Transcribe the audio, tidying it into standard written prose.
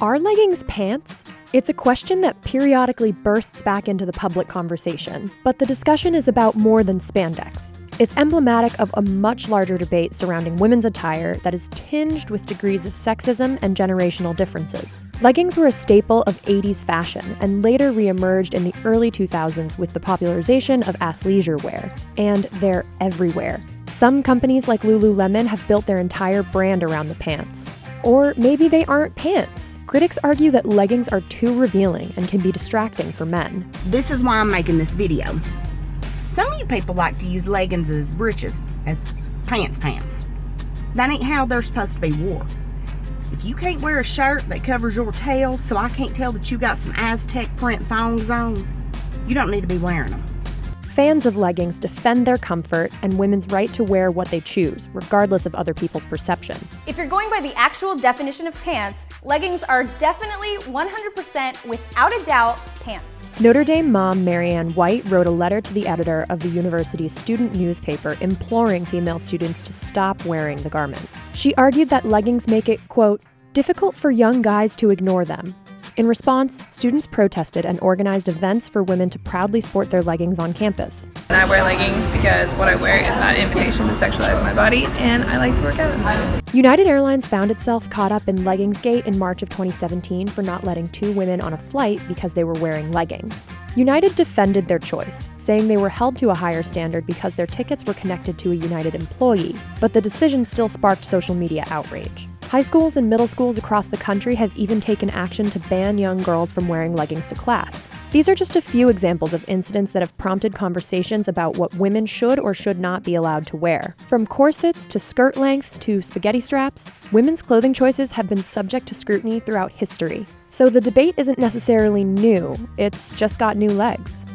Are leggings pants? It's a question that periodically bursts back into the public conversation, but the discussion is about more than spandex. It's emblematic of a much larger debate surrounding women's attire that is tinged with degrees of sexism and generational differences. Leggings were a staple of 80s fashion and later reemerged in the early 2000s with the popularization of athleisure wear. And they're everywhere. Some companies like Lululemon have built their entire brand around the pants. Or maybe they aren't pants. Critics argue that leggings are too revealing and can be distracting for men. This is why I'm making this video. Some of you people like to use leggings as breeches, as pants. That ain't how they're supposed to be wore. If you can't wear a shirt that covers your tail so I can't tell that you got some Aztec print thongs on, you don't need to be wearing them. Fans of leggings defend their comfort and women's right to wear what they choose, regardless of other people's perception. If you're going by the actual definition of pants, leggings are definitely 100% without a doubt pants. Notre Dame mom Marianne White wrote a letter to the editor of the university's student newspaper imploring female students to stop wearing the garment. She argued that leggings make it, quote, difficult for young guys to ignore them. In response, students protested and organized events for women to proudly sport their leggings on campus. And I wear leggings because what I wear is not an invitation to sexualize my body, and I like to work out in them. United Airlines found itself caught up in Leggingsgate in March of 2017 for not letting two women on a flight because they were wearing leggings. United defended their choice, saying they were held to a higher standard because their tickets were connected to a United employee, but the decision still sparked social media outrage. High schools and middle schools across the country have even taken action to ban young girls from wearing leggings to class. These are just a few examples of incidents that have prompted conversations about what women should or should not be allowed to wear. From corsets to skirt length to spaghetti straps, women's clothing choices have been subject to scrutiny throughout history. So the debate isn't necessarily new, it's just got new legs.